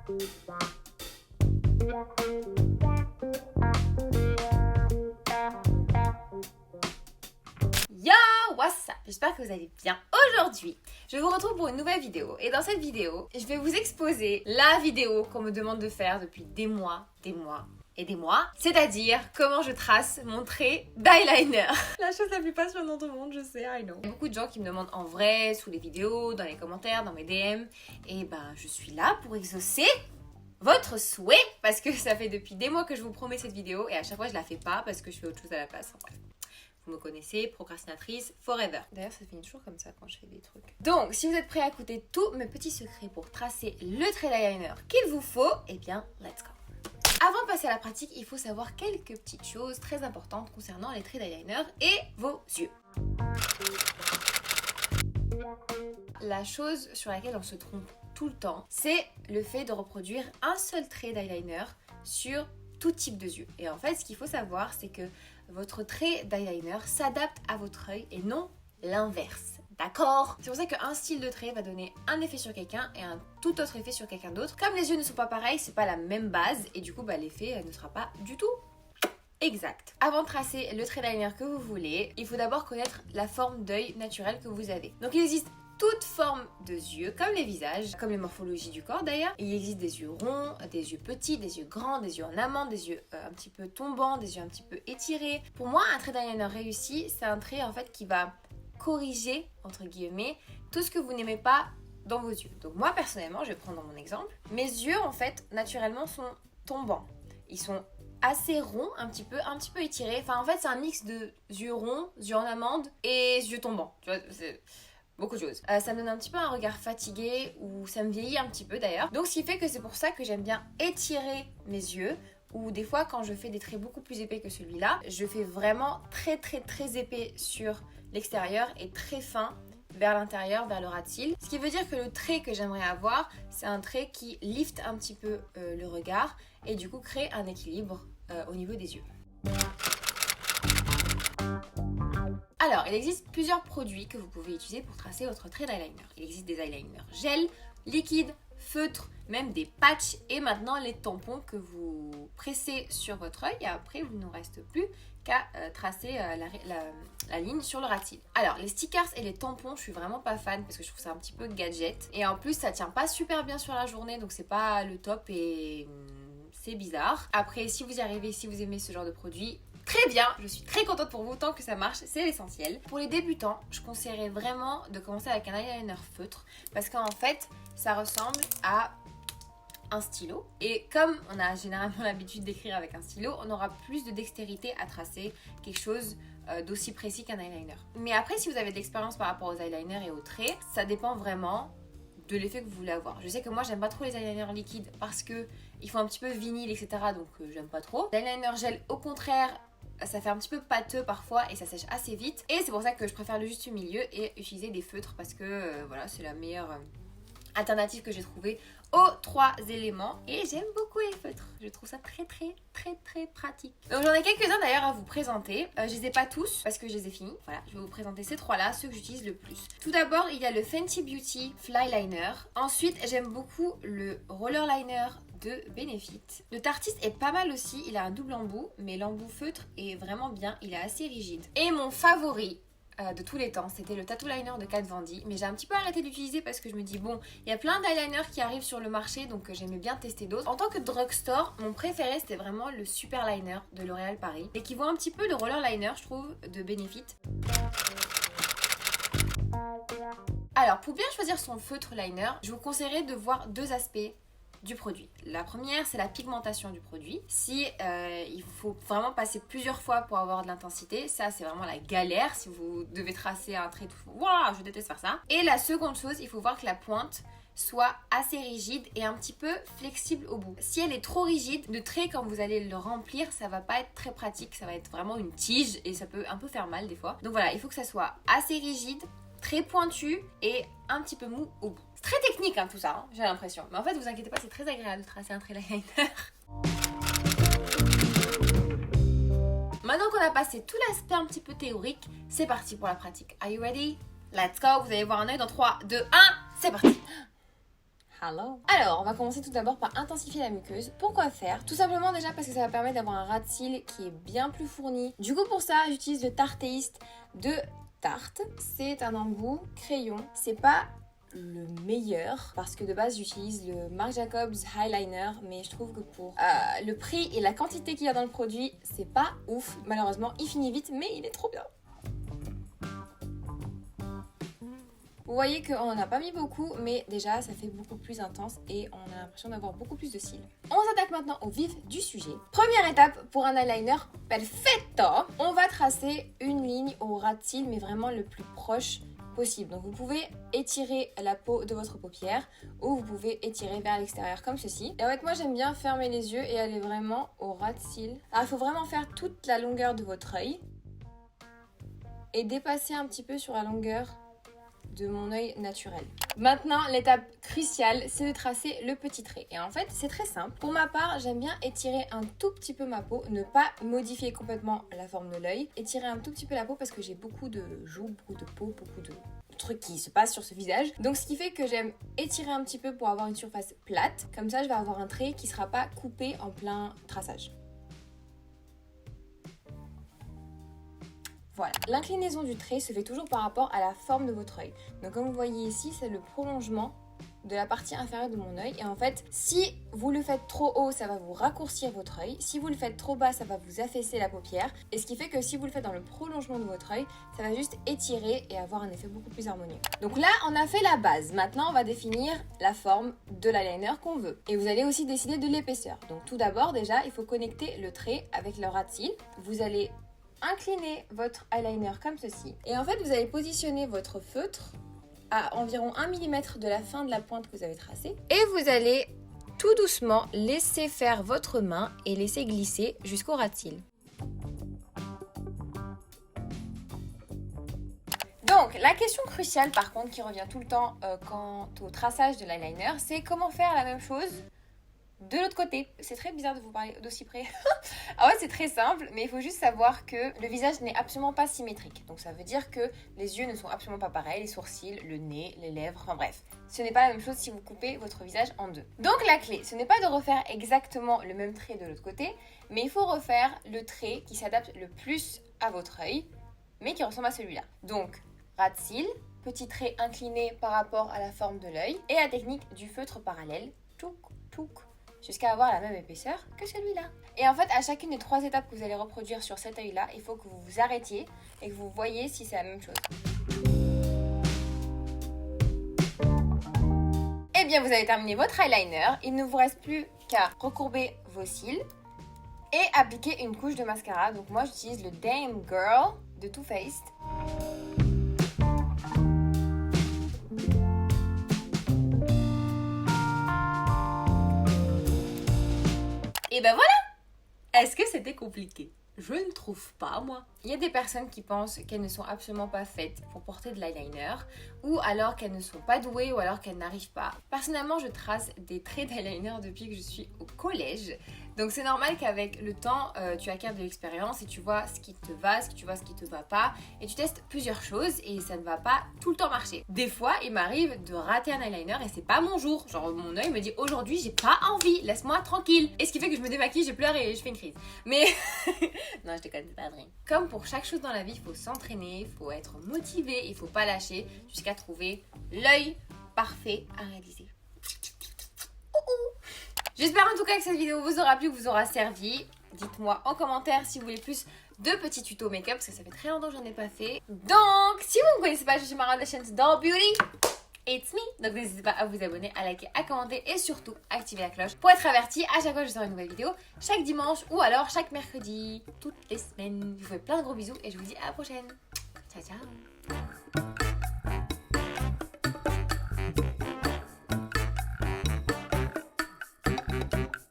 Yo, what's up? J'espère que vous allez bien. Aujourd'hui, je vous retrouve pour une nouvelle vidéo. Et dans cette vidéo, je vais vous exposer la vidéo qu'on me demande de faire depuis des mois et des mois. C'est-à-dire comment je trace mon trait d'eyeliner. La chose la plus passionnante au monde, je sais, I know. Il y a beaucoup de gens qui me demandent en vrai, sous les vidéos, dans les commentaires, dans mes DM. Et ben, je suis là pour exaucer votre souhait, parce que ça fait depuis des mois que je vous promets cette vidéo et à chaque fois je la fais pas parce que je fais autre chose à la place. Enfin, bref. Vous me connaissez, procrastinatrice forever. D'ailleurs, ça finit toujours comme ça quand je fais des trucs. Donc, si vous êtes prêts à écouter tous mes petits secrets pour tracer le trait d'eyeliner qu'il vous faut, eh bien, let's go. Avant de passer à la pratique, il faut savoir quelques petites choses très importantes concernant les traits d'eyeliner et vos yeux. La chose sur laquelle on se trompe tout le temps, c'est le fait de reproduire un seul trait d'eyeliner sur tout type de yeux. Et en fait, ce qu'il faut savoir, c'est que votre trait d'eyeliner s'adapte à votre œil et non l'inverse. D'accord? C'est pour ça qu'un style de trait va donner un effet sur quelqu'un et un tout autre effet sur quelqu'un d'autre. Comme les yeux ne sont pas pareils, c'est pas la même base et du coup, l'effet ne sera pas du tout exact. Avant de tracer le trait d'eyeliner que vous voulez, il faut d'abord connaître la forme d'œil naturelle que vous avez. Donc il existe toute forme de yeux, comme les visages, comme les morphologies du corps d'ailleurs. Il existe des yeux ronds, des yeux petits, des yeux grands, des yeux en amande, des yeux un petit peu tombants, des yeux un petit peu étirés. Pour moi, un trait d'eyeliner réussi, c'est un trait en fait qui va corriger, entre guillemets, tout ce que vous n'aimez pas dans vos yeux. Donc moi personnellement, je vais prendre mon exemple. Mes yeux en fait, naturellement, sont tombants. Ils sont assez ronds, un petit peu étirés. Enfin en fait, c'est un mix de yeux ronds, yeux en amande et yeux tombants. Tu vois, c'est beaucoup de choses. Ça me donne un petit peu un regard fatigué ou ça me vieillit un petit peu d'ailleurs. Donc ce qui fait que c'est pour ça que j'aime bien étirer mes yeux. Ou des fois quand je fais des traits beaucoup plus épais que celui-là, je fais vraiment très épais sur l'extérieur et très fin vers l'intérieur, vers le ras de cils. Ce qui veut dire que le trait que j'aimerais avoir, c'est un trait qui lifte un petit peu le regard et du coup crée un équilibre au niveau des yeux. Alors, il existe plusieurs produits que vous pouvez utiliser pour tracer votre trait d'eyeliner. Il existe des eyeliners gel, liquide, feutre, même des patchs et maintenant les tampons que vous pressez sur votre œil et après il ne nous reste plus qu'à tracer la ligne sur le ras de cils. Alors les stickers et les tampons, je suis vraiment pas fan parce que je trouve ça un petit peu gadget et en plus ça tient pas super bien sur la journée donc c'est pas le top et c'est bizarre. Après si vous y arrivez, si vous aimez ce genre de produit, très bien, je suis très contente pour vous, tant que ça marche, c'est l'essentiel. Pour les débutants, je conseillerais vraiment de commencer avec un eyeliner feutre parce qu'en fait, ça ressemble à un stylo. Et comme on a généralement l'habitude d'écrire avec un stylo, on aura plus de dextérité à tracer quelque chose d'aussi précis qu'un eyeliner. Mais après, si vous avez de l'expérience par rapport aux eyeliners et aux traits, ça dépend vraiment de l'effet que vous voulez avoir. Je sais que moi j'aime pas trop les eyeliners liquides parce que ils font un petit peu vinyle etc, donc j'aime pas trop. L'eyeliner gel au contraire, ça fait un petit peu pâteux parfois et ça sèche assez vite et c'est pour ça que je préfère le juste milieu et utiliser des feutres parce que voilà, c'est la meilleure alternative que j'ai trouvée aux trois éléments et j'aime beaucoup les feutres. Je trouve ça très pratique. Donc j'en ai quelques-uns d'ailleurs à vous présenter. Je les ai pas tous parce que je les ai finis. Voilà, je vais vous présenter ces trois-là, ceux que j'utilise le plus. Tout d'abord, il y a le Fenty Beauty Fly Liner. Ensuite, j'aime beaucoup le Roller Liner de Benefit. Le Tartis est pas mal aussi, il a un double embout, mais l'embout feutre est vraiment bien, il est assez rigide. Et mon favori de tous les temps, c'était le Tattoo Liner de Kat Von D, mais j'ai un petit peu arrêté d'utiliser parce que je me dis bon, il y a plein d'eyeliners qui arrivent sur le marché, donc j'aimais bien tester d'autres. En tant que drugstore, mon préféré c'était vraiment le Super Liner de L'Oréal Paris, et qui voit un petit peu le Roller Liner, je trouve, de Benefit. Alors, pour bien choisir son feutre liner, je vous conseillerais de voir deux aspects du produit. La première, c'est la pigmentation du produit. Si il faut vraiment passer plusieurs fois pour avoir de l'intensité, ça c'est vraiment la galère si vous devez tracer un trait tout. Waouh, je déteste faire ça. Et la seconde chose, il faut voir que la pointe soit assez rigide et un petit peu flexible au bout. Si elle est trop rigide, le trait quand vous allez le remplir, ça va pas être très pratique, ça va être vraiment une tige et ça peut un peu faire mal des fois. Donc voilà, il faut que ça soit assez rigide, très pointu et un petit peu mou au bout. C'est très technique tout ça, j'ai l'impression. Mais en fait, vous inquiétez pas, c'est très agréable de tracer un trait liner. Maintenant qu'on a passé tout l'aspect un petit peu théorique, c'est parti pour la pratique. Are you ready? Let's go. Vous allez voir un œil dans 3, 2, 1, c'est parti. Hello. Alors, on va commencer tout d'abord par intensifier la muqueuse. Pourquoi faire? Tout simplement déjà parce que ça va permettre d'avoir un ras de cils qui est bien plus fourni. Du coup, pour ça, j'utilise le Tarteist de Tarte. C'est un embout crayon. C'est pas le meilleur parce que de base j'utilise le Marc Jacobs Eyeliner, mais je trouve que pour le prix et la quantité qu'il y a dans le produit, c'est pas ouf. Malheureusement, il finit vite, mais il est trop bien. Vous voyez qu'on n'en a pas mis beaucoup, mais déjà ça fait beaucoup plus intense et on a l'impression d'avoir beaucoup plus de cils. On s'attaque maintenant au vif du sujet. Première étape pour un eyeliner perfetto, on va tracer une ligne au ras de cils, mais vraiment le plus proche possible. Donc vous pouvez étirer la peau de votre paupière ou vous pouvez étirer vers l'extérieur comme ceci. Et en fait moi j'aime bien fermer les yeux et aller vraiment au ras de cils. Alors il faut vraiment faire toute la longueur de votre œil et dépasser un petit peu sur la longueur de mon œil naturel. Maintenant, l'étape cruciale, c'est de tracer le petit trait. Et en fait, c'est très simple. Pour ma part, j'aime bien étirer un tout petit peu ma peau, ne pas modifier complètement la forme de l'œil. Étirer un tout petit peu la peau parce que j'ai beaucoup de joues, beaucoup de peau, beaucoup de trucs qui se passent sur ce visage. Donc ce qui fait que j'aime étirer un petit peu pour avoir une surface plate. Comme ça, je vais avoir un trait qui ne sera pas coupé en plein traçage. Voilà, l'inclinaison du trait se fait toujours par rapport à la forme de votre œil. Donc comme vous voyez ici, c'est le prolongement de la partie inférieure de mon œil. Et en fait, si vous le faites trop haut, ça va vous raccourcir votre œil. Si vous le faites trop bas, ça va vous affaisser la paupière. Et ce qui fait que si vous le faites dans le prolongement de votre œil, ça va juste étirer et avoir un effet beaucoup plus harmonieux. Donc là, on a fait la base. Maintenant, on va définir la forme de l'eyeliner qu'on veut. Et vous allez aussi décider de l'épaisseur. Donc tout d'abord, déjà, il faut connecter le trait avec le ras de cils. Vous allez inclinez votre eyeliner comme ceci. Et en fait, vous allez positionner votre feutre à environ 1 mm de la fin de la pointe que vous avez tracée. Et vous allez tout doucement laisser faire votre main et laisser glisser jusqu'au ras de cils. Donc, la question cruciale par contre qui revient tout le temps quant au traçage de l'eyeliner, c'est comment faire la même chose de l'autre côté. C'est très bizarre de vous parler d'aussi près. Ah ouais, c'est très simple, mais il faut juste savoir que le visage n'est absolument pas symétrique. Donc ça veut dire que les yeux ne sont absolument pas pareils, les sourcils, le nez, les lèvres, enfin bref. Ce n'est pas la même chose si vous coupez votre visage en deux. Donc la clé, ce n'est pas de refaire exactement le même trait de l'autre côté, mais il faut refaire le trait qui s'adapte le plus à votre œil, mais qui ressemble à celui-là. Donc, ras de cils, petit trait incliné par rapport à la forme de l'œil, et la technique du feutre parallèle, touk, touk, jusqu'à avoir la même épaisseur que celui-là. Et en fait, à chacune des 3 étapes que vous allez reproduire sur cet œil-là, il faut que vous vous arrêtiez et que vous voyez si c'est la même chose. Et bien, vous avez terminé votre eyeliner. Il ne vous reste plus qu'à recourber vos cils et appliquer une couche de mascara. Donc moi, j'utilise le Dame Girl de Too Faced. Et ben voilà! Est-ce que c'était compliqué? Je ne trouve pas, moi. Il y a des personnes qui pensent qu'elles ne sont absolument pas faites pour porter de l'eyeliner, ou alors qu'elles ne sont pas douées, ou alors qu'elles n'arrivent pas. Personnellement, je trace des traits d'eyeliner depuis que je suis au collège. Donc c'est normal qu'avec le temps, tu acquiers de l'expérience et tu vois ce qui te va, ce qui te va pas. Et tu testes plusieurs choses et ça ne va pas tout le temps marcher. Des fois, il m'arrive de rater un eyeliner et c'est pas mon jour. Genre mon œil me dit aujourd'hui j'ai pas envie, laisse-moi tranquille. Et ce qui fait que je me démaquille, je pleure et je fais une crise. Mais non, je déconne, c'est pas vrai. Comme pour chaque chose dans la vie, il faut s'entraîner, il faut être motivé, il faut pas lâcher jusqu'à trouver l'œil parfait à réaliser. J'espère en tout cas que cette vidéo vous aura plu, vous aura servi. Dites-moi en commentaire si vous voulez plus de petits tutos make-up parce que ça fait très longtemps que j'en ai pas fait. Donc, si vous ne me connaissez pas, je suis Mara de la chaîne Doll Beauty. It's me. Donc n'hésitez pas à vous abonner, à liker, à commenter et surtout activer la cloche pour être averti à chaque fois que je sors une nouvelle vidéo, chaque dimanche ou alors chaque mercredi, toutes les semaines. Je vous fais plein de gros bisous et je vous dis à la prochaine. Ciao ciao.